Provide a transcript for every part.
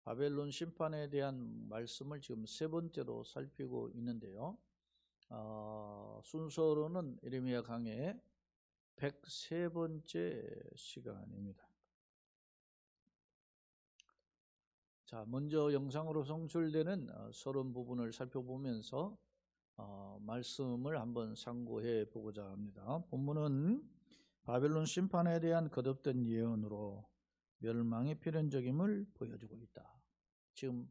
바벨론 심판에 대한 말씀을 지금 세 번째로 살피고 있는데요. 순서로는 예레미야 강의 103번째 시간입니다. 자, 먼저 영상으로 송출되는 서론 부분을 살펴보면서 말씀을 한번 상고해 보고자 합니다. 본문은 바벨론 심판에 대한 거듭된 예언으로 멸망의 필연적임을 보여주고 있다. 지금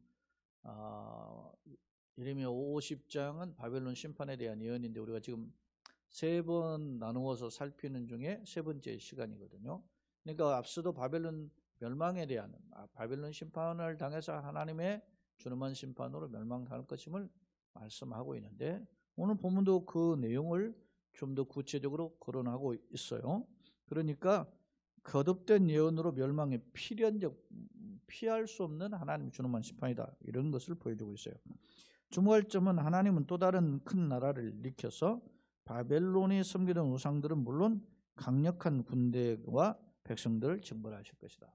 예레미야 50장은 바벨론 심판에 대한 예언인데 우리가 지금 세 번 나누어서 살피는 중에 세 번째 시간이거든요. 그러니까 앞서도 바벨론 멸망에 대한 바벨론 심판을 당해서 하나님의 준엄한 심판으로 멸망할 것임을 말씀하고 있는데 오늘 본문도 그 내용을 좀 더 구체적으로 거론하고 있어요. 그러니까 거듭된 예언으로 멸망의 필연적 피할 수 없는 하나님의 준엄한 심판이다. 이런 것을 보여주고 있어요. 주목할 점은 하나님은 또 다른 큰 나라를 일으켜서 바벨론이 섬기던 우상들은 물론 강력한 군대와 백성들을 징벌하실 것이다.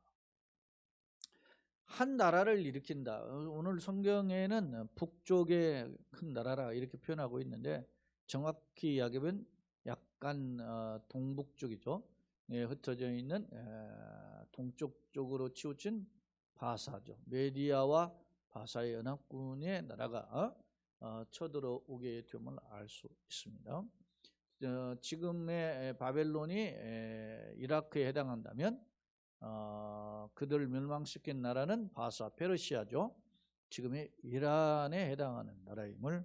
한 나라를 일으킨다. 오늘 성경에는 북쪽의 큰 나라라 이렇게 표현하고 있는데 정확히 이야기하면 약간 동북쪽이죠. 흩어져 있는 동쪽 쪽으로 치우친 바사죠. 메디아와 바사의 연합군의 나라가 쳐들어오게 됨을 알 수 있습니다. 지금의 바벨론이 이라크에 해당한다면 그들을 멸망시킨 나라는 바사, 페르시아죠. 지금의 이란에 해당하는 나라임을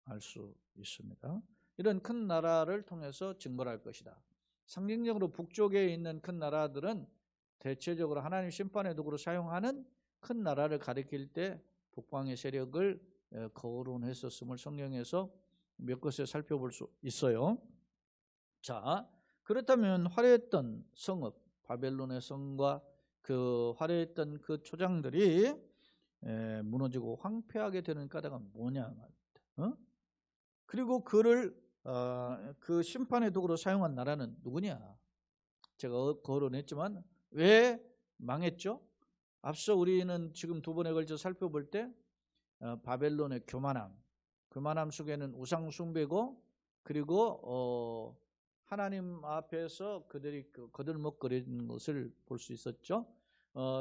알 수 있습니다. 이런 큰 나라를 통해서 징벌할 것이다. 상징적으로 북쪽에 있는 큰 나라들은 대체적으로 하나님 심판의 도구로 사용하는 큰 나라를 가리킬 때 북방의 세력을 거론했었음을 성경에서 몇 곳에 살펴볼 수 있어요. 자, 그렇다면 화려했던 성읍, 바벨론의 성과 그 화려했던 그 초장들이 무너지고 황폐하게 되는 까닭은 뭐냐 말입니다. 그리고 그를 그 심판의 도구로 사용한 나라는 누구냐? 제가 거론했지만 왜 망했죠? 앞서 우리는 지금 두 번에 걸쳐 살펴볼 때 바벨론의 교만함 속에는 우상 숭배고 그리고 하나님 앞에서 그들이 거들먹거리는 것을 볼 수 있었죠.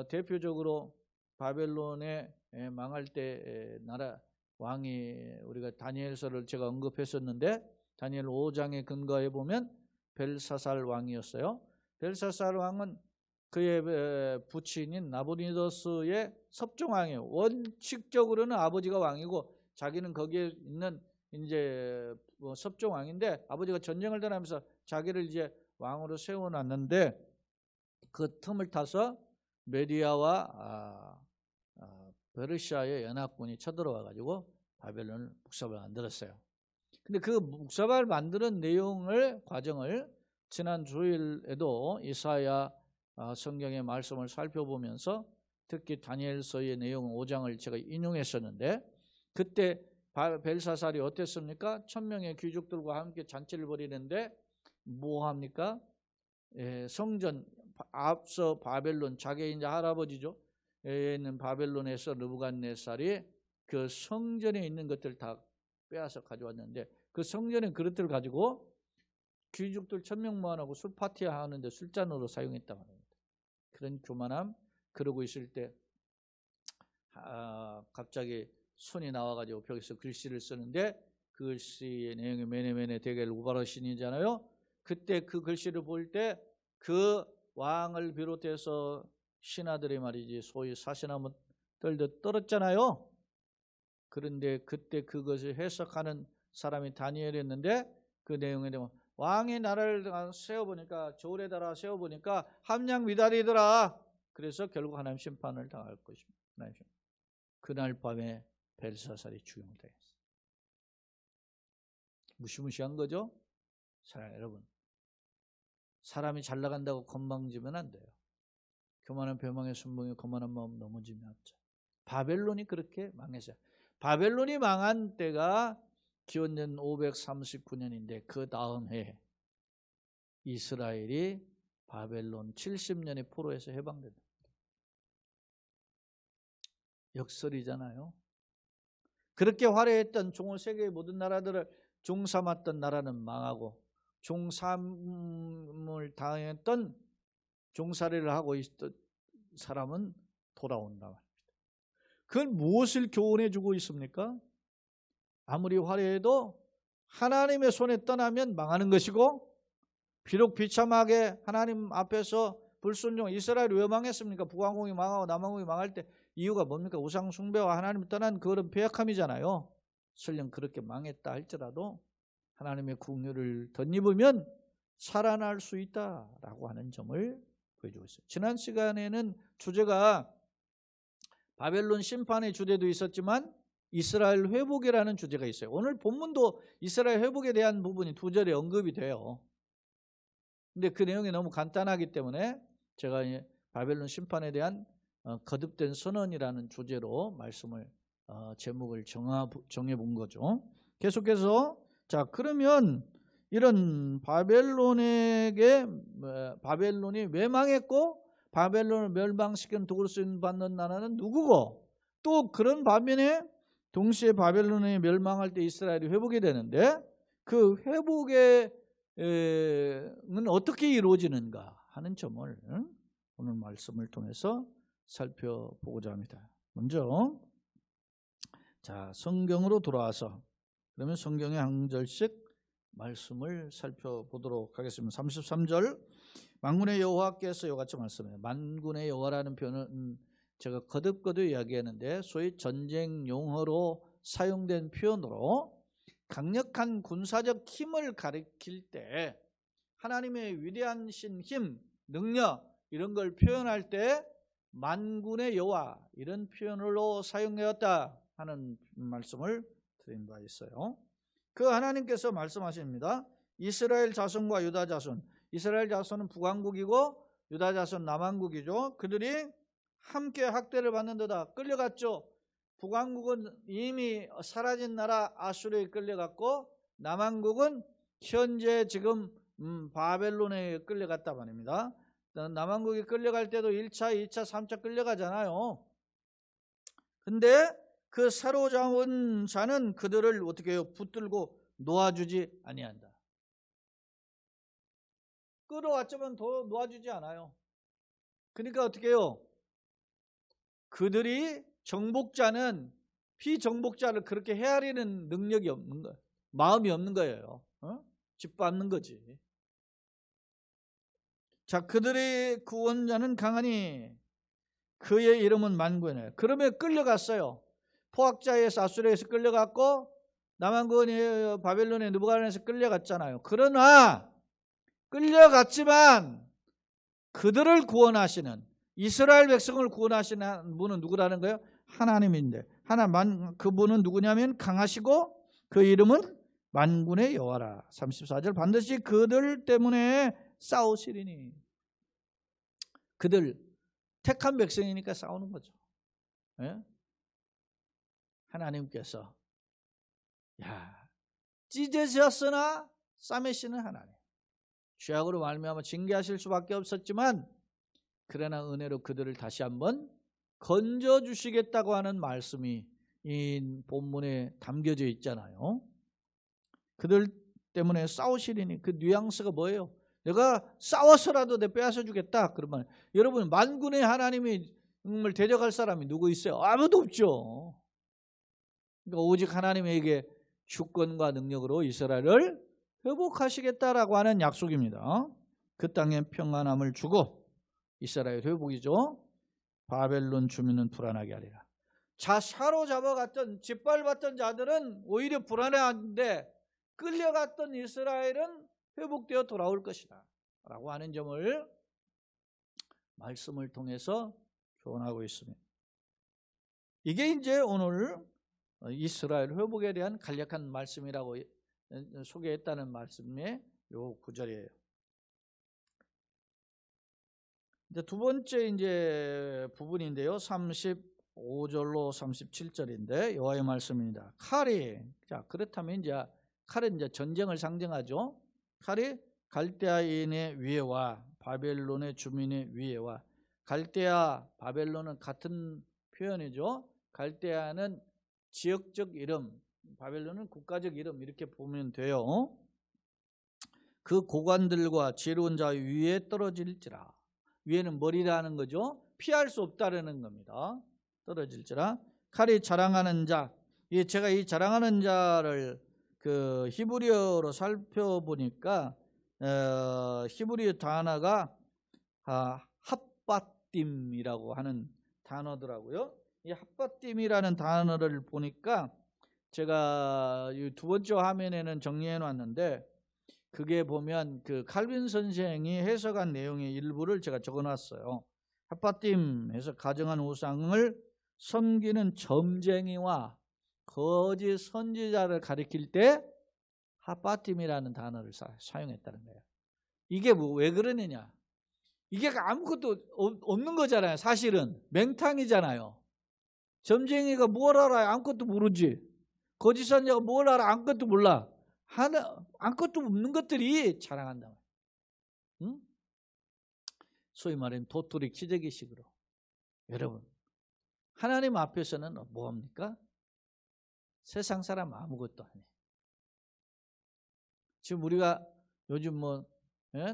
대표적으로 바벨론에 망할 때 나라 왕이 우리가 다니엘서를 제가 언급했었는데 다니엘 5장에 근거해 보면 벨사살 왕이었어요. 벨사살 왕은 그의 부친인 나부니더스의 섭종왕이에요. 원칙적으로는 아버지가 왕이고 자기는 거기에 있는 이제 섭종왕인데 아버지가 전쟁을 떠나면서 자기를 이제 왕으로 세워놨는데 그 틈을 타서 메디아와 페르시아의 연합군이 쳐들어와 가지고 바벨론을 묵사발 만들었어요. 근데 그 묵사발 만드는 과정을 지난 주일에도 이사야 성경의 말씀을 살펴보면서 특히 다니엘서의 내용 5장을 제가 인용했었는데 그때 벨사살이 어땠습니까? 1000명의 귀족들과 함께 잔치를 벌이는데 뭐 합니까? 성전 앞서 바벨론 자기 이제 할아버지죠. 있는 바벨론에서 느부갓네살이 그 성전에 있는 것들 다 빼앗아 가져왔는데 그 성전의 그릇들을 가지고 귀족들 1000명 모아놓고 술 파티 하는데 술잔으로 사용했단 말입니다. 그런 교만함 그러고 있을 때 갑자기 손이 나와가지고 벽에서 글씨를 쓰는데 그 글씨의 내용이 메네메네 데겔 우바르신이잖아요. 그때 그 글씨를 볼 때 그 왕을 비롯해서 신하들이 말이지 소위 사시나무들도 떨었잖아요. 그런데 그때 그것을 해석하는 사람이 다니엘이었는데 그 내용에 대한 왕의 나라를 세워보니까 저울에 달아 세워보니까 함량 미달이더라. 그래서 결국 하나님 심판을 당할 것입니다. 그날 밤에 벨사살이 죽임당했어요. 무시무시한 거죠? 사랑하는 여러분, 사람이 잘 나간다고 건방지면 안 돼요. 교만한 배망의 순봉에 거만한 마음 넘어지면 없죠. 바벨론이 그렇게 망했어요. 바벨론이 망한 때가 기원전 539년인데 그 다음 해 이스라엘이 바벨론 70년의 포로에서 해방된다. 역설이잖아요. 그렇게 화려했던 세계의 모든 나라들을 종삼았던 나라는 망하고 종삼을 당했던 종살이를 하고 있던 사람은 돌아온다 말입니다. 그건 무엇을 교훈해 주고 있습니까? 아무리 화려해도 하나님의 손에 떠나면 망하는 것이고, 비록 비참하게 하나님 앞에서 불순종, 이스라엘이 왜 망했습니까? 북왕국이 망하고 남왕국이 망할 때 이유가 뭡니까? 우상 숭배와 하나님 떠난 그런 배역함이잖아요. 설령 그렇게 망했다 할지라도 하나님의 국률을 덧입으면 살아날 수 있다라고 하는 점을 보여주고 있어요. 지난 시간에는 주제가 바벨론 심판의 주제도 있었지만 이스라엘 회복이라는 주제가 있어요. 오늘 본문도 이스라엘 회복에 대한 부분이 2절에 언급이 돼요. 근데 그 내용이 너무 간단하기 때문에 제가 바벨론 심판에 대한 거듭된 선언이라는 주제로 말씀을 제목을 정해 본 거죠. 계속해서 자, 그러면 이런 바벨론이 왜 망했고 바벨론을 멸망시킨 도구로 쓰임받는 나라는 누구고, 또 그런 반면에 동시에 바벨론이 멸망할 때 이스라엘이 회복이 되는데 그 회복은 어떻게 이루어지는가 하는 점을 오늘 말씀을 통해서 살펴보고자 합니다. 먼저 자, 성경으로 돌아와서 그러면 성경의 한 절씩 말씀을 살펴보도록 하겠습니다. 33절, 만군의 여호와께서 이같이 말씀해요. 만군의 여호와라는 표현은 제가 거듭거듭 이야기했는데 소위 전쟁 용어로 사용된 표현으로 강력한 군사적 힘을 가리킬 때 하나님의 위대한 힘, 능력 이런 걸 표현할 때 만군의 여호와 이런 표현으로 사용되었다 하는 말씀을 드린 바 있어요. 그 하나님께서 말씀하십니다. 이스라엘 자손과 유다 자손, 이스라엘 자손은 북왕국이고 유다 자손 남왕국이죠. 그들이 함께 학대를 받는 데다 끌려갔죠. 북왕국은 이미 사라진 나라 아수르에 끌려갔고 남왕국은 현재 지금 바벨론에 끌려갔다 말입니다. 남왕국이 끌려갈 때도 1차, 2차, 3차 끌려가잖아요. 근데 그 사로잡은 자는 그들을 어떻게 해요? 붙들고 놓아주지 아니한다. 끌어왔지만 더 놓아주지 않아요. 그러니까 어떻게 해요? 그들이 정복자는 피정복자를 그렇게 헤아리는 능력이 없는 거예요. 마음이 없는 거예요. 짓밟는 거지. 자, 그들의 구원자는 강하니 그의 이름은 만군이에요. 그러면 끌려갔어요. 포악자에서 아수르에서 끌려갔고 남왕국은 바벨론의 느부갓네살에서 끌려갔잖아요. 그러나 끌려갔지만 그들을 구원하시는, 이스라엘 백성을 구원하시는 분은 누구라는 거예요? 하나님인데, 그분은 누구냐면 강하시고 그 이름은 만군의 여호와라. 34절, 반드시 그들 때문에 싸우시리니. 그들 택한 백성이니까 싸우는 거죠. 예? 하나님께서 찢어졌으나 싸매시는 하나님, 죄악으로 말미암아 징계하실 수밖에 없었지만 그러나 은혜로 그들을 다시 한번 건져주시겠다고 하는 말씀이 이 본문에 담겨져 있잖아요. 그들 때문에 싸우시리니 그 뉘앙스가 뭐예요? 내가 싸워서라도 내 빼앗아 주겠다. 그러면 여러분, 만군의 하나님이 정말 대적할 사람이 누구 있어요? 아무도 없죠. 그러니까 오직 하나님에게 주권과 능력으로 이스라엘을 회복하시겠다라고 하는 약속입니다. 그 땅에 평안함을 주고, 이스라엘 회복이죠. 바벨론 주민은 불안하게 하리라. 자, 사로잡아갔던 짓밟았던 자들은 오히려 불안해하는데 끌려갔던 이스라엘은 회복되어 돌아올 것이다 라고 하는 점을 말씀을 통해서 교훈하고 있습니다. 이게 이제 오늘 이스라엘 회복에 대한 간략한 말씀이라고 소개했다는 말씀의 요 구절이에요. 이제 두 번째 이제 부분인데요. 35절로 37절인데 여호와의 말씀입니다. 칼이, 자, 그렇다면 이제 칼은 이제 전쟁을 상징하죠. 칼이 갈대아인의 위에와 바벨론의 주민의 위에와, 갈대아 바벨론은 같은 표현이죠. 갈대아는 지역적 이름, 바벨론은 국가적 이름 이렇게 보면 돼요. 그 고관들과 지혜로운 자 위에 떨어질지라. 위에는 머리라는 거죠. 피할 수 없다라는 겁니다. 떨어질지라. 칼이 자랑하는 자. 제가 이 자랑하는 자를 그 히브리어로 살펴보니까 히브리어 단어가 핫바딤이라고 하는 단어더라고요. 이 핫바딤이라는 단어를 보니까 제가 두 번째 화면에는 정리해 놨는데 그게 보면 그 칼빈 선생이 해석한 내용의 일부를 제가 적어놨어요. 핫바딤에서 가정한 우상을 섬기는 점쟁이와 거짓 선지자를 가리킬 때 핫바딤이라는 단어를 사용했다는 거예요. 이게 왜 그러느냐? 이게 아무것도 없는 거잖아요. 사실은 맹탕이잖아요. 점쟁이가 뭘 알아요? 아무것도 모르지. 거짓 선지자가 뭘 알아? 아무것도 몰라. 아무것도 없는 것들이 자랑한다. 응? 소위 말하는 도토리 키재기식으로. 여러분, 하나님 앞에서는 뭐합니까? 세상 사람 아무것도 아니에요. 지금 우리가 요즘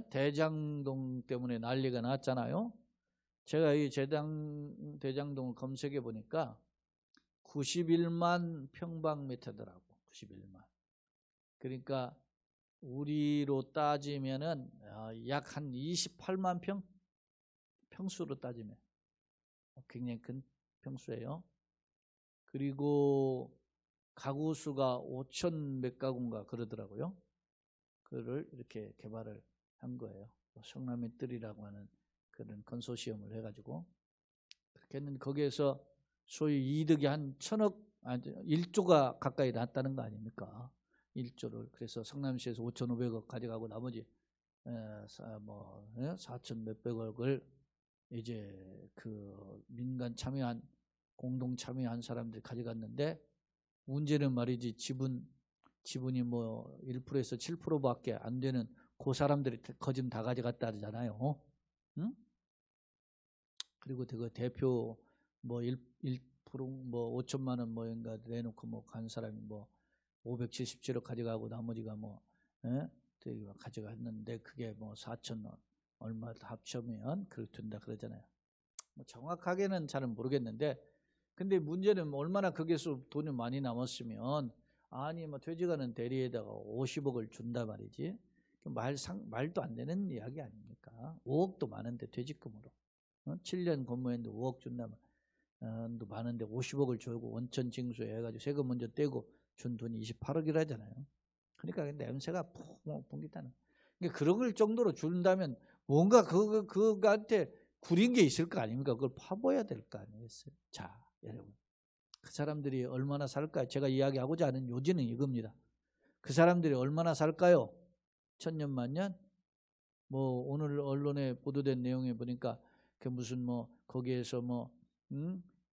대장동 때문에 난리가 났잖아요. 제가 이 대장동을 검색해 보니까 91만 평방미터더라고. 91만. 그러니까 우리로 따지면은 약 한 28만 평수로 따지면 굉장히 큰 평수예요. 그리고 가구 수가 5천 몇 가구인가 그러더라고요. 그거를 이렇게 개발을 한 거예요. 성남의 뜰이라고 하는 그런 건소시엄을 해가지고 그렇게 했는데 거기에서 소위 이득이 한 1조가 가까이 났다는 거 아닙니까? 1조를. 그래서 성남시에서 5,500억 가져가고 나머지 4천 몇백억을 이제 그 민간 참여한 공동 참여한 사람들이 가져갔는데 문제는 말이지 지분이 1%에서 7%밖에 안 되는 그 사람들이 거짓 다 가져갔다 하잖아요. 응? 그리고 그 대표 1% 5천만 원 뭐인가 내놓고 간 사람이 577억 가져가고 나머지가 되게 가져갔는데 그게 4천 원 얼마 다 합치면 그렇게 된다 그러잖아요. 정확하게는 잘은 모르겠는데 근데 문제는 얼마나 거기서 돈이 많이 남았으면 아니 퇴직하는 대리에다가 50억을 준다 말이지. 말도 안 되는 이야기 아닙니까? 5억도 많은데 퇴직금으로 7년 근무했는데 5억 준다면 도 많은데 50억을 주고 원천 징수해 해가지고 세금 먼저 떼고 준 돈이 28억이라잖아요. 그러니까 냄새가 푹 풍기다는. 그러니까 그런 걸 정도로 준다면 뭔가 그거한테 구린 게 있을 거 아닙니까? 그걸 파봐야 될 거 아니겠어요? 자, 여러분. 그 사람들이 얼마나 살까요? 제가 이야기하고자 하는 요지는 이겁니다. 그 사람들이 얼마나 살까요? 천년 만년? 오늘 언론에 보도된 내용에 보니까 그 무슨 거기에서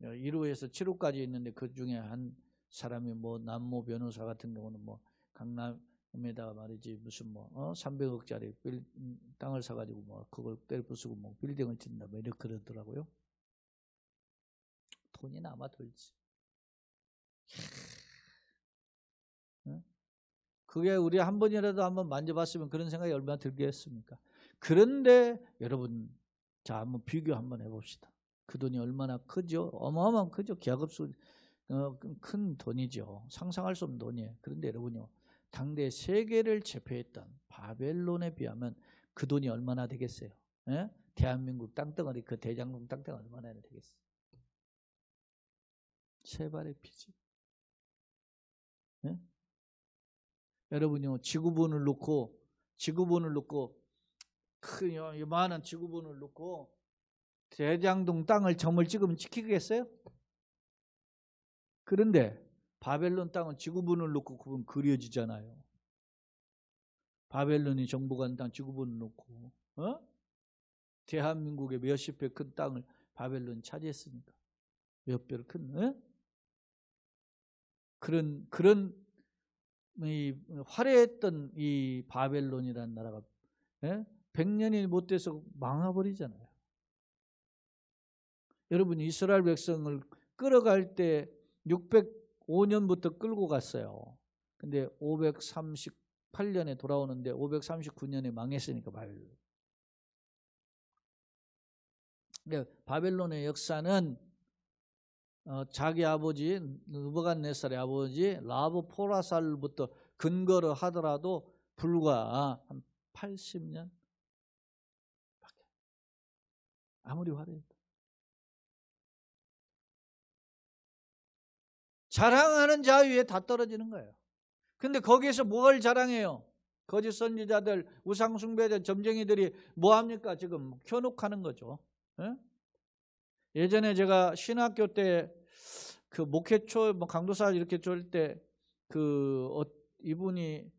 1호에서 7호까지 있는데 그 중에 한 사람이 남모 변호사 같은 경우는 강남에다가 말이지 무슨 300억짜리 땅을 사가지고 그걸 떼부수고 빌딩을 짓는다 이렇게 그러더라고요. 돈이 남아 돌지. 그게 우리 한 번이라도 한번 만져봤으면 그런 생각이 얼마나 들겠습니까? 그런데 여러분 자 한번 비교 한번 해봅시다. 그 돈이 얼마나 크죠? 어마어마한 크죠. 기하급수 큰 돈이죠. 상상할 수 없는 돈이에요. 그런데 여러분요 당대 세계를 제패했던 바벨론에 비하면 그 돈이 얼마나 되겠어요? 예? 대한민국 땅덩어리 그 대장동 땅덩어리 얼마나 되겠어요? 세 발의 피지. 예? 여러분요 지구본을 놓고 큰 요만한 지구본을 놓고 대장동 땅을 점을 찍으면 찍히겠어요? 그런데 바벨론 땅은 지구본을 놓고 그건 그려지잖아요. 바벨론이 정복한 땅 지구본을 놓고 대한민국의 몇십 배 큰 땅을 바벨론이 차지했으니까 몇 배로 큰 그런 이 화려했던 이 바벨론이라는 나라가 100년이 못 돼서 망해버리잖아요. 여러분 이스라엘 백성을 끌어갈 때 605년부터 끌고 갔어요. 근데 538년에 돌아오는데 539년에 망했으니까 바벨론. 근데 바벨론의 역사는 자기 아버지 느부갓네살의 아버지 라브포라살부터 근거를 하더라도 불과 한 80년 밖에. 아무리 화려해도. 자랑하는 자유에 다 떨어지는 거예요. 근데 거기에서 뭘 자랑해요? 거짓 선지자들, 우상숭배자, 점쟁이들이 뭐합니까? 지금 현혹하는 거죠. 예? 예전에 제가 신학교 때 그 목회초 강도사 이렇게 줄 때 이분이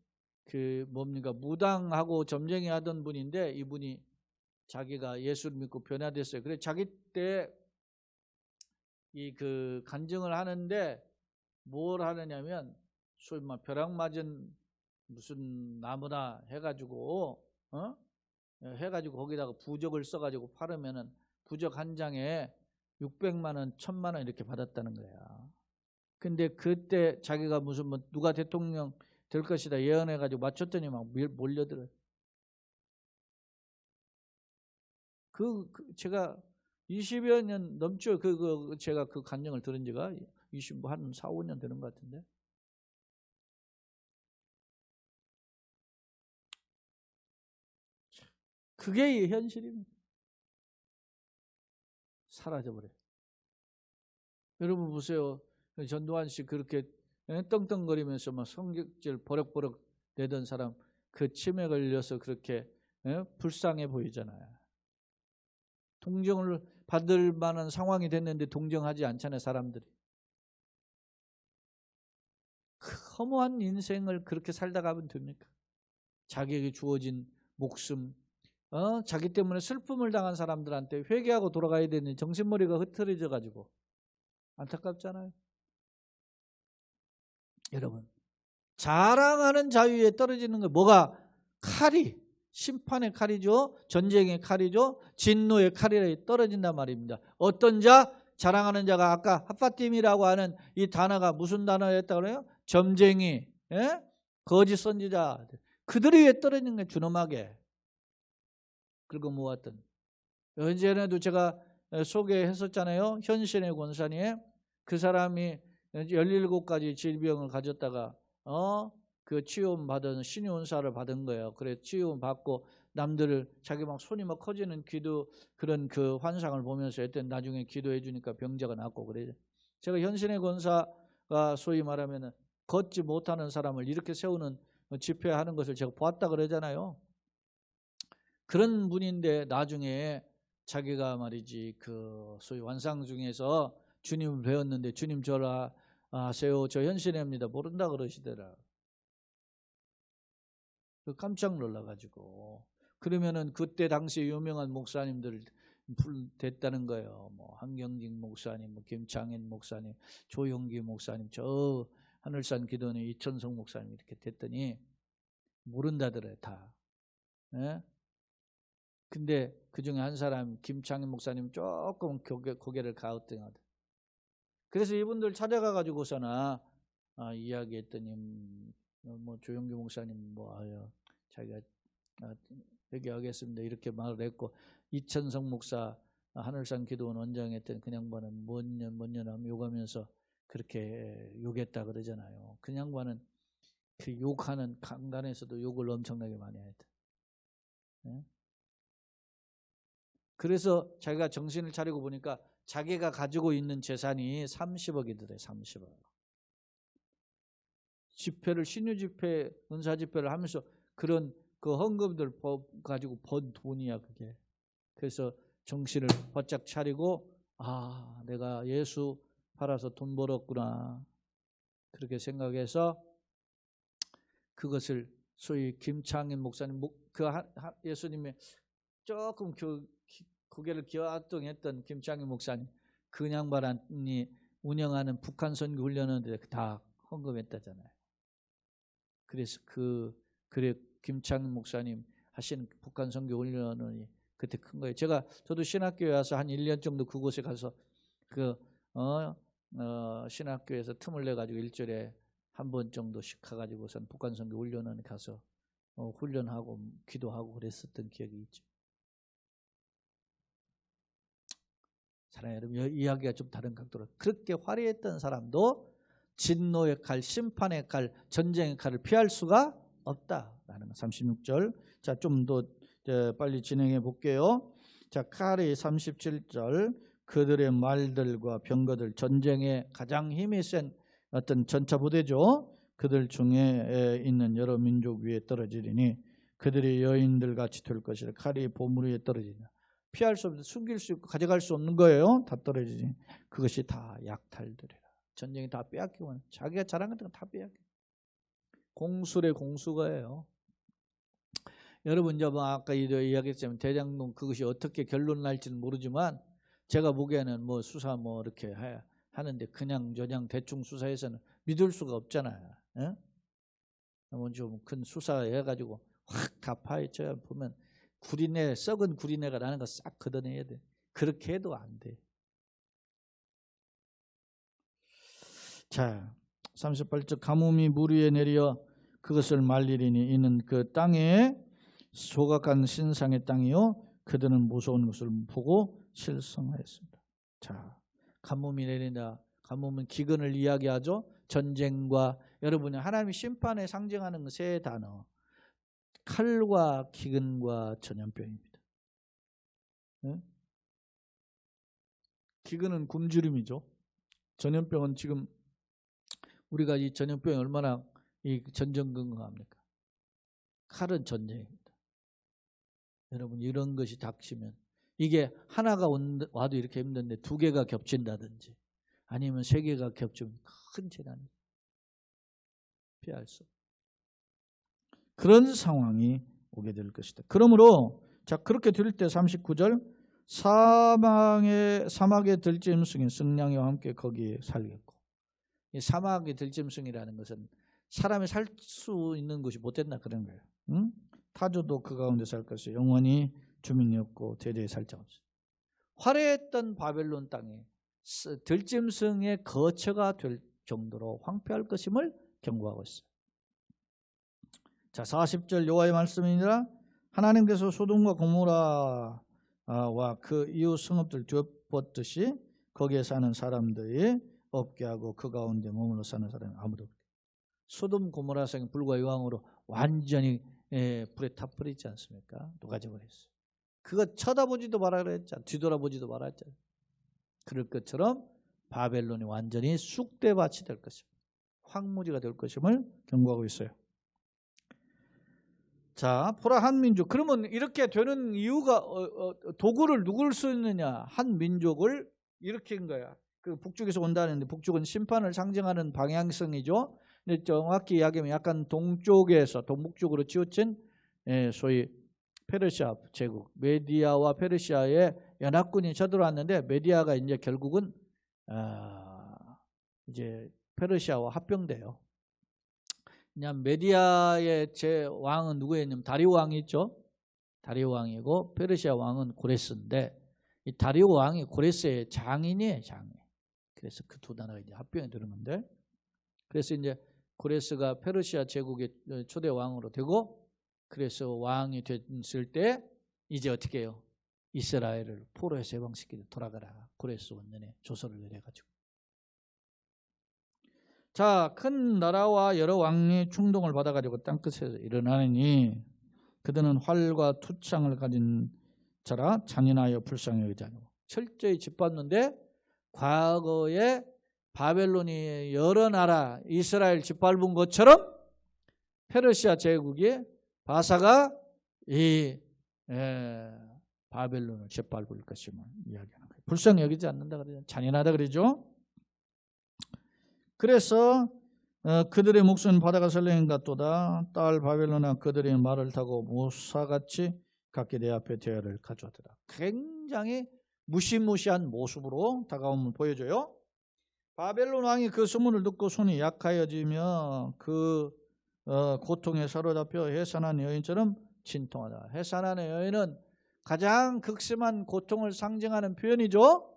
뭡니까 무당하고 점쟁이 하던 분인데 이분이 자기가 예수를 믿고 변화됐어요. 그래 자기 때 이 간증을 하는데 뭘 하느냐면 소위 막 벼락 맞은 무슨 나무나 해가지고 거기다가 부적을 써가지고 팔으면은 부적 한 장에 600만 원, 1000만 원 이렇게 받았다는 거야. 근데 그때 자기가 무슨 누가 대통령 될 것이다 예언해가지고 맞췄더니 막 몰려들어요. 제가 20여 년 넘죠. 제가 그 간증을 들은 지가 한 4, 5년 되는 것 같은데. 그게 현실입니다. 사라져버려요. 여러분 보세요. 전두환 씨 그렇게 떵떵거리면서 막 성격질 버럭버럭 내던 사람 그 치매 걸려서 그렇게 불쌍해 보이잖아요. 동정을 받을 만한 상황이 됐는데 동정하지 않잖아요. 사람들이. 허무한 인생을 그렇게 살다 가면 됩니까? 자기에게 주어진 목숨, 자기 때문에 슬픔을 당한 사람들한테 회개하고 돌아가야 되는 정신머리가 흐트러져 가지고 안타깝잖아요. 여러분 자랑하는 자유에 떨어지는 거 뭐가? 칼이 심판의 칼이죠. 전쟁의 칼이죠. 진노의 칼이 떨어진단 말입니다. 어떤 자? 자랑하는 자가 아까 핫바팀이라고 하는 이 단어가 무슨 단어였다고 그래요? 점쟁이, 거짓 선지자 그들이 왜 떨어지는 거예요? 준엄하게 긁어 모았던. 예전에도 제가 소개했었잖아요. 현신의 권사님 그 사람이 17가지 질병을 가졌다가 그 치유음 받은 신유은사를 받은 거예요. 그래 치유음 받고 남들을 자기 막 손이 막 커지는 기도 그런 그 환상을 보면서 했더니 나중에 기도해 주니까 병자가 낫고 그래요. 제가 현신의 권사가 소위 말하면 걷지 못하는 사람을 이렇게 세우는 집회하는 것을 제가 보았다 그러잖아요. 그런 분인데 나중에 자기가 말이지 소위 환상 중에서 주님을 배웠는데 주님 저라 아세요? 저 현신입니다. 모른다 그러시더라. 깜짝 놀라가지고 그러면은 그때 당시 유명한 목사님들 됐다는 거예요. 뭐 한경직 목사님, 뭐 김창인 목사님, 조용기 목사님, 저 하늘산 기도는 이천성 목사님 이렇게 됐더니 모른다더래 다. 예? 근데 그 중에 한 사람 김창인 목사님 조금 고개를 가우뚱하다. 그래서 이분들 찾아가 가지고서나 이야기했더니 뭐 조용기 목사님 자기가 회개하겠습니다 이렇게 말을 했고 이천성 목사 하늘산 기도원 원장했더니 그 양반은 뭔년 하면 욕하면서 그렇게 욕했다 그러잖아요. 그 양반은 그 욕하는 강단에서도 욕을 엄청나게 많이 했다. 네? 그래서 자기가 정신을 차리고 보니까 자기가 가지고 있는 재산이 30억이더래. 30억. 집회를 신유 집회, 은사 집회를 하면서 그런 그 헌금들 가지고 번 돈이야 그게. 그래서 정신을 바짝 차리고 내가 예수 팔아서 돈 벌었구나 그렇게 생각해서 그것을 소위 김창인 목사님 예수님의 조금 고개를 갸우뚱했던 김창인 목사님 그 양반이 운영하는 북한 선교 훈련원들에 다 헌금했다잖아요. 그래서 그래 김창인 목사님 하시는 북한 선교 훈련원이 그때 큰 거예요. 저도 신학교에 와서 한 1년 정도 그곳에 가서 신학교에서 틈을 내가지고 일주일에 한 번 정도씩 가가지고선 북한선교 훈련원에 가서 훈련하고 기도하고 그랬었던 기억이 있죠. 사랑하는 여러분, 이야기가 좀 다른 각도로 그렇게 화려했던 사람도 진노의 칼, 심판의 칼, 전쟁의 칼을 피할 수가 없다라는 거. 36절. 자, 좀 더 빨리 진행해 볼게요. 자, 칼이 37절. 그들의 말들과 병거들, 전쟁에 가장 힘이 센 어떤 전차 부대죠. 그들 중에 있는 여러 민족 위에 떨어지리니 그들의 여인들 같이 될 것이라. 칼이 보물 위에 떨어지냐. 피할 수 없는, 숨길 수 있고 가져갈 수 없는 거예요. 다 떨어지니 그것이 다 약탈들이라. 전쟁이 다 빼앗기고 자기가 잘한 것들은 다 빼앗겨. 공술의 공수거예요. 여러분 이제 뭐 아까 이야기했지만 대장동 그것이 어떻게 결론 날지는 모르지만 제가 보기에는 뭐 수사 뭐 이렇게 하는데 그냥 저냥 대충 수사해서는 믿을 수가 없잖아요. 예? 좀 큰 수사해가지고 확 다 파헤쳐야 보면 구리내, 썩은 구리내가 나는 거 싹 걷어내야 돼. 그렇게 해도 안 돼. 자, 38절. 가뭄이 물 위에 내려 그것을 말리리니 이는 그 땅에 소각한 신상의 땅이요 그들은 무서운 것을 보고 실성하였습니다. 자, 가뭄이 내린다. 가뭄은 기근을 이야기하죠. 전쟁과 여러분이 하나님의 심판에 상징하는 세 단어. 칼과 기근과 전염병입니다. 네? 기근은 굶주림이죠. 전염병은 지금 우리가 이 전염병이 얼마나 이 전전긍긍합니까? 칼은 전쟁입니다. 여러분 이런 것이 닥치면 이게 하나가 와도 이렇게 힘든데 두 개가 겹친다든지 아니면 세 개가 겹치면 큰 재난이 피할 수 없어요. 그런 상황이 오게 될 것이다. 그러므로 자 그렇게 될 때 39절 사막의 들짐승인 승냥이와 함께 거기에 살겠고 이 사막의 들짐승이라는 것은 사람이 살 수 있는 곳이 못 된다 그런 거예요. 응? 타조도 그 가운데 살 것이 영원히 주민이 없고 대대에 살 자 없어. 화려했던 바벨론 땅에 들짐승의 거처가 될 정도로 황폐할 것임을 경고하고 있어요. 자, 40절 여호와의 말씀이니라. 하나님께서 소돔과 고모라와 그 이웃 성읍들 뒤엎었듯이 거기에 사는 사람들이 없게 하고 그 가운데 머물러 사는 사람이 아무도 없게. 소돔 고모라 성이 불과 유황으로 완전히 불에 타버리지 않습니까? 녹아져버렸어요. 그거 쳐다보지도 말아 그랬잖아. 뒤돌아보지도 말아 했잖아. 그럴 것처럼 바벨론이 완전히 쑥대밭이 될 것입니다. 황무지가 될 것임을 경고하고 있어요. 자, 보라 한 민족. 그러면 이렇게 되는 이유가 도구를 누굴 쓰느냐? 한 민족을 일으킨 거야. 그 북쪽에서 온다는데 북쪽은 심판을 상징하는 방향성이죠. 근데 정확히 이야기하면 약간 동쪽에서 동북쪽으로 치우친 소위 페르시아 제국, 메디아와 페르시아의 연합군이 쳐들어왔는데 메디아가 이제 결국은 이제 페르시아와 합병돼요. 그냥 메디아의 제 왕은 누구였냐면 다리오 왕이 있죠. 다리오 왕이고 페르시아 왕은 고레스인데 이 다리오 왕이 고레스의 장인이에요, 장인. 그래서 그 두 나라가 이제 합병이 되는 건데, 그래서 이제 고레스가 페르시아 제국의 초대 왕으로 되고, 그래서 왕이 됐을 때 이제 어떻게 해요? 이스라엘을 포로에서 해방시키고 돌아가라. 고레스 원년에 조서를 내려가지고. 자, 큰 나라와 여러 왕이 충동을 받아가지고 땅끝에서 일어나느니 그들은 활과 투창을 가진 자라 잔인하여 불쌍히 여기지 않고. 철저히 짓밟는데 과거에 바벨론이 여러 나라 이스라엘 짓밟은 것처럼 페르시아 제국의 바사가 이 바벨론을 짓밟을 것임을 이야기하는 거예요. 불쌍히 여기지 않는다 그러죠. 잔인하다 그러죠. 그래서 그들의 목숨은 바다가 설레인 같도다. 딸 바벨론아 그들의 말을 타고 모사같이 각기 내 앞에 대화를 가져왔더라. 굉장히 무시무시한 모습으로 다가옴을 보여줘요. 바벨론 왕이 그 소문을 듣고 손이 약하여지며 그 고통에 사로잡혀 해산한 여인처럼 진통하다. 해산한 여인은 가장 극심한 고통을 상징하는 표현이죠.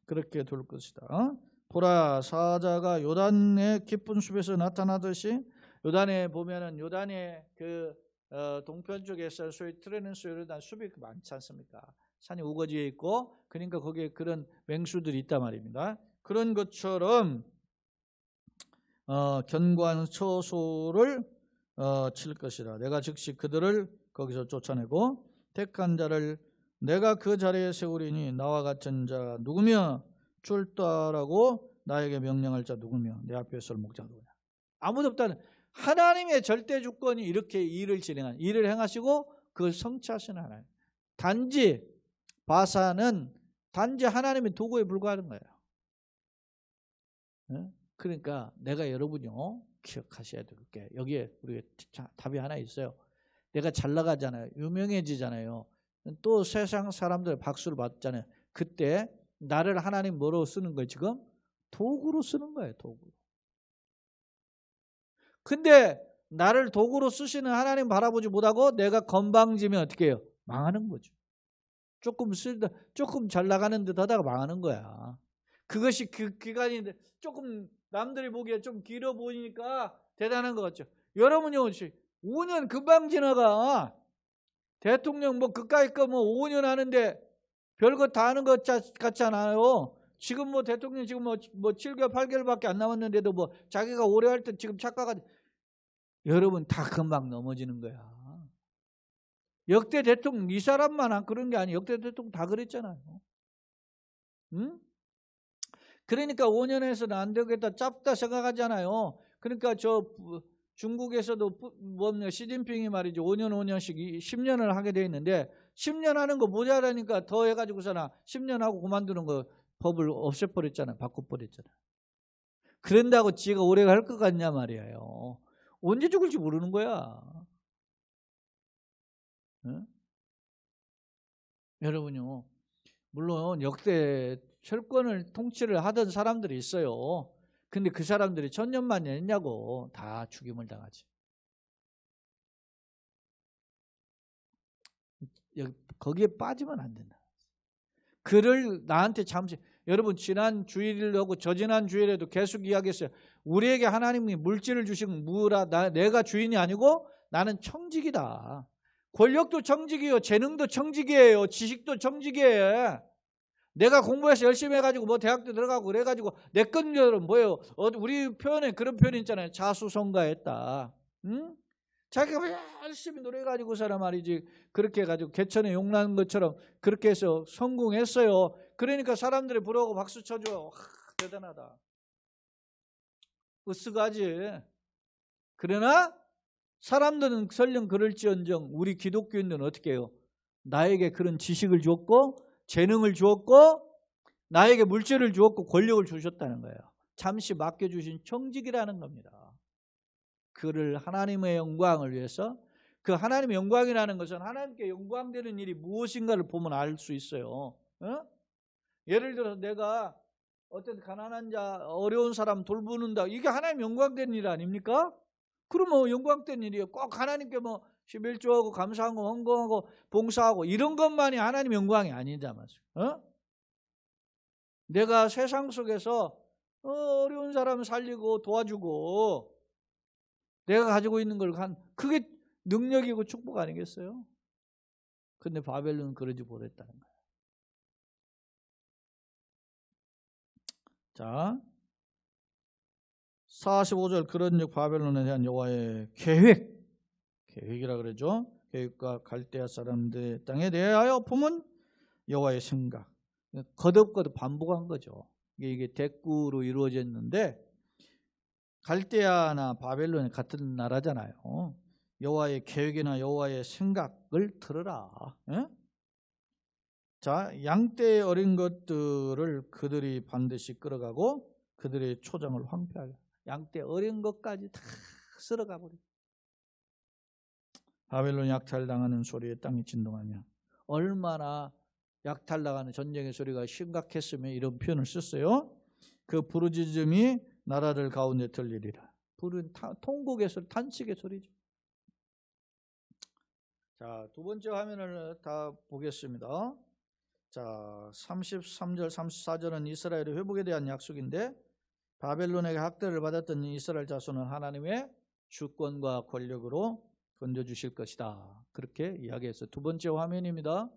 그렇게 될 것이다. 보라, 사자가 요단의 깊은 숲에서 나타나듯이, 요단에 보면은 요단의 그 동편 쪽에서 소위 트레는스 요단 숲이 많지 않습니까? 산이 우거지에 있고, 그러니까 거기에 그런 맹수들이 있단 말입니다. 그런 것처럼 견고한 처소를 칠 것이라. 내가 즉시 그들을 거기서 쫓아내고 택한 자를 내가 그 자리에 세우리니 나와 같은 자 누구며 출두하라고 나에게 명령할 자 누구며 내 앞에 설 목자 누구냐. 아무도 없다는 하나님의 절대 주권이 이렇게 일을 진행하는, 일을 행하시고 그걸 성취하시는 하나님. 단지 바사는 단지 하나님의 도구에 불과하는 거예요. 네? 그러니까 내가 여러분요 기억하셔야 될 게, 여기에 우리가 답이 하나 있어요. 내가 잘 나가잖아요. 유명해지잖아요. 또 세상 사람들 박수를 받잖아요. 그때 나를 하나님 뭐로 쓰는 거예요? 지금 도구로 쓰는 거예요. 도구로. 근데 나를 도구로 쓰시는 하나님 바라보지 못하고 내가 건방지면 어떻게 해요? 망하는 거죠. 조금 잘 나가는 듯 하다가 망하는 거야. 그것이 그 기간인데 조금 남들이 보기에 좀 길어 보이니까 대단한 것 같죠. 여러분요, 5년 금방 지나가. 대통령 뭐 그까이 거 뭐 5년 하는데 별거 다 하는 것 같지 않아요. 지금 뭐 대통령 지금 뭐 7개월, 8개월밖에 안 남았는데도 뭐 자기가 오래 할 때 지금 착각하. 여러분 다 금방 넘어지는 거야. 역대 대통령 이 사람만 그런 게 아니에요. 역대 대통령 다 그랬잖아요. 응? 그러니까 5년에서는 안 되겠다, 짧다 생각하잖아요. 그러니까 저 중국에서도 시진핑이 말이죠. 5년씩 10년을 하게 돼 있는데 10년 하는 거 모자라니까 더 해가지고서나 10년 하고 그만두는 거 법을 없애버렸잖아요. 바꿔버렸잖아요. 그런다고 지가 오래 갈 것 같냐 말이에요. 언제 죽을지 모르는 거야. 응? 여러분요, 물론 역대 철권을 통치를 하던 사람들이 있어요. 근데 그 사람들이 천년만년 했냐고. 다 죽임을 당하지. 거기에 빠지면 안 된다. 그를 나한테 잠시, 여러분 지난 주일하고 저지난 주일에도 계속 이야기했어요. 우리에게 하나님이 물질을 주신 무라, 내가 주인이 아니고 나는 청직이다. 권력도 청직이에요. 재능도 청직이에요. 지식도 청직이에요. 내가 공부해서 열심히 해가지고 뭐 대학도 들어가고 그래가지고 내 건들은 뭐예요? 우리 표현에 그런 표현이 있잖아요. 자수성가했다. 응? 자기가 열심히 노력해가지고 사람 말이지, 그렇게 해가지고 개천에 용난 것처럼 그렇게 해서 성공했어요. 그러니까 사람들이 부러워하고 박수 쳐줘요. 대단하다. 으쓱하지. 그러나 사람들은 설령 그럴지언정 우리 기독교인들은 어떻게 해요? 나에게 그런 지식을 주었고 재능을 주었고 나에게 물질을 주었고 권력을 주셨다는 거예요. 잠시 맡겨주신 청직이라는 겁니다. 그를 하나님의 영광을 위해서, 그 하나님의 영광이라는 것은 하나님께 영광되는 일이 무엇인가를 보면 알 수 있어요. 예를 들어서 내가 어떤 가난한 자, 어려운 사람 돌보는다. 이게 하나님 영광된 일 아닙니까? 그러면 영광된 일이에요. 꼭 하나님께 뭐 11조하고 감사하고 헌금하고 봉사하고 이런 것만이 하나님 영광이 아니다 말이죠. 내가 세상 속에서 어려운 사람 살리고 도와주고 내가 가지고 있는 걸 그게 능력이고 축복 아니겠어요? 근데 바벨론은 그러지 못했다는 거예요. 자, 45절 그런즉 바벨론에 대한 여호와의 계획이라 그러죠. 계획과 갈대아 사람들의 땅에 대하여 품은 여호와의 생각. 거듭거듭 반복한 거죠. 이게 대꾸로 이루어졌는데 갈대아나 바벨론이 같은 나라잖아요. 여호와의 계획이나 여호와의 생각을 들으라. 자, 양떼의 어린 것들을 그들이 반드시 끌어가고 그들의 초장을 황폐하게. 양떼 어린 것까지 다 쓸어가 버려. 바벨론 약탈당하는 소리에 땅이 진동하냐. 얼마나 약탈당하는 전쟁의 소리가 심각했으면 이런 표현을 썼어요. 그 부르짖음이 나라들 가운데 들리리라. 통곡의 소리, 탄식의 소리죠. 자, 두 번째 화면을 다 보겠습니다. 자, 33절, 34절은 이스라엘의 회복에 대한 약속인데 바벨론에게 학대를 받았던 이스라엘 자손은 하나님의 주권과 권력으로 건져주실 것이다. 그렇게 이야기했어요. 두 번째 화면입니다.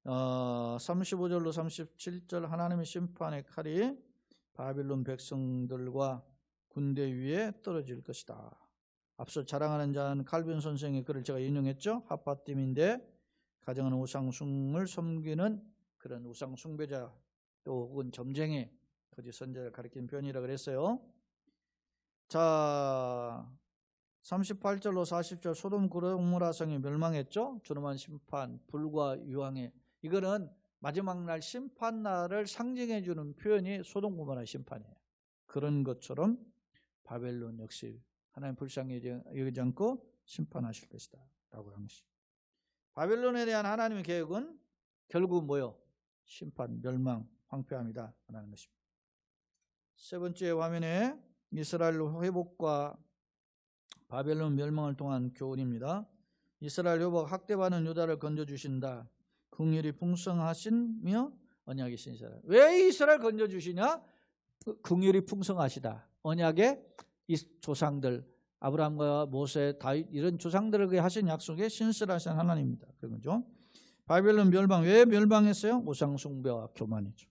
35절로 37절 하나님의 심판의 칼이 바벨론 백성들과 군대 위에 떨어질 것이다. 앞서 자랑하는 자는 칼빈 선생의 글을 제가 인용했죠. 하파팀인데 가정은 우상숭을 섬기는 그런 우상숭배자 또 혹은 점쟁이 거짓 선지자를 가리키는 표현이라 그랬어요. 자, 38절로 40절 소돔 고모라 성이 멸망했죠. 준엄한 심판, 불과 유황의 이거는 마지막 날 심판 날을 상징해 주는 표현이 소돔 고모라 심판이에요. 그런 것처럼 바벨론 역시 하나님 불쌍히 여기지 않고 심판하실 것이다 라고 하는 것입니다. 바벨론에 대한 하나님의 계획은 결국 뭐요? 심판, 멸망, 황폐함이다 라는 것입니다. 세 번째 화면에 이스라엘 회복과 바벨론 멸망을 통한 교훈입니다. 이스라엘 회복, 학대받는 유다를 건져주신다. 긍휼이 풍성하시며 언약이 신실하다. 왜 이스라엘 건져주시냐? 긍휼이 풍성하시다. 언약의 이 조상들 아브라함과 모세, 다윗 이런 조상들에게 하신 약속에 신실하신 하나님입니다. 그죠? 바벨론 멸망, 왜 멸망했어요? 우상 숭배와 교만이죠.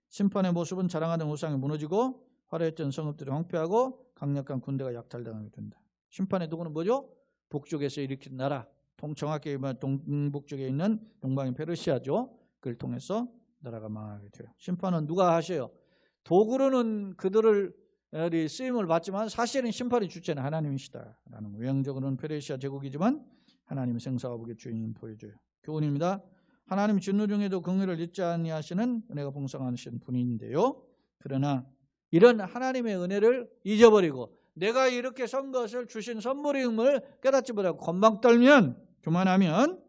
심판의 모습은 자랑하던 우상이 무너지고 화려했던 성읍들이 황폐하고 강력한 군대가 약탈당하게 된다. 심판의 도구는 뭐죠? 북쪽에서 일으킨 나라, 정확히 동북쪽에 있는 동방인 페르시아죠. 그걸 통해서 나라가 망하게 돼요. 심판은 누가 하셔요? 도구로는 그들을 쓰임을 받지만 사실은 심판의 주체는 하나님이시다라는 외형적으로는 페르시아 제국이지만 하나님의 생사화복의 주인을 보여줘요. 교훈입니다. 하나님 진노 중에도 긍휼을 잊지 아니하시는 은혜가 풍성하신 분인데요. 그러나 이런 하나님의 은혜를 잊어버리고 내가 이렇게 선 것을 주신 선물임을 깨닫지 못하고 건방 떨면 교만하면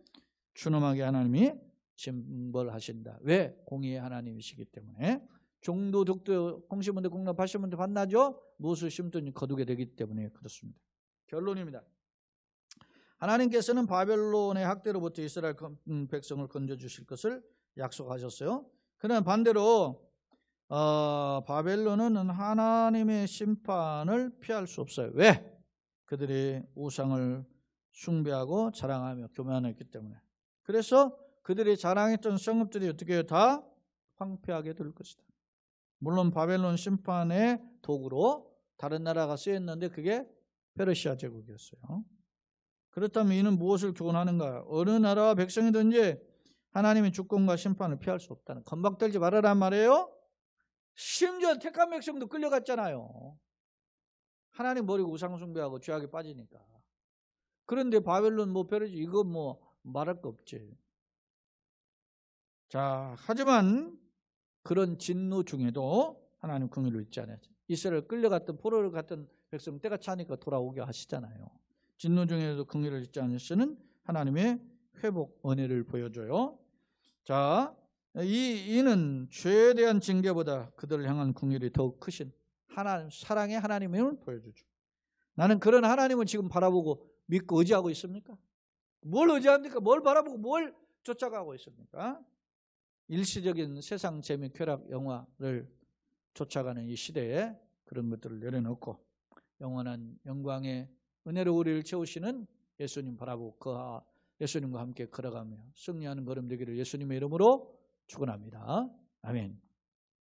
준엄하게 하나님이 징벌하신다. 왜? 공의의 하나님이시기 때문에. 종도 득도 공시문대 공납 80문대 반나죠. 무엇을 심든지 거두게 되기 때문에 그렇습니다. 결론입니다. 하나님께서는 바벨론의 학대로부터 이스라엘 백성을 건져주실 것을 약속하셨어요. 그러나 반대로 바벨론은 하나님의 심판을 피할 수 없어요. 왜? 그들이 우상을 숭배하고 자랑하며 교만했기 때문에. 그래서 그들이 자랑했던 성읍들이 어떻게 해요? 다 황폐하게 될 것이다. 물론 바벨론 심판의 도구로 다른 나라가 쓰였는데 그게 페르시아 제국이었어요. 그렇다면 이는 무엇을 교훈하는가? 어느 나라와 백성이든지 하나님의 주권과 심판을 피할 수 없다는, 건방 떨지 말아란 말이에요. 심지어 택한 백성도 끌려갔잖아요. 하나님 버리고 우상 숭배하고 죄악에 빠지니까. 그런데 바벨론 페르시아 이거 말할 거 없지. 자, 하지만 그런 진노 중에도 하나님 긍휼을 잊지 않아요. 이스라엘 끌려갔던 포로를 갔던 백성 때가 차니까 돌아오게 하시잖아요. 진노 중에도 긍휼을 잊지 않으시는 하나님의 회복 은혜를 보여줘요. 자, 이는 죄에 대한 징계보다 그들을 향한 긍휼이 더욱 크신 하나님, 사랑의 하나님을 보여주죠. 나는 그런 하나님을 지금 바라보고 믿고 의지하고 있습니까? 뭘 의지합니까? 뭘 바라보고 뭘 쫓아가고 있습니까? 일시적인 세상 재미, 쾌락, 영화를 쫓아가는 이 시대에 그런 것들을 내려놓고 영원한 영광의 은혜로 우리를 채우시는 예수님 바라보고 그 예수님과 함께 걸어가며 승리하는 걸음 되기를 예수님의 이름으로 축원합니다. 아멘.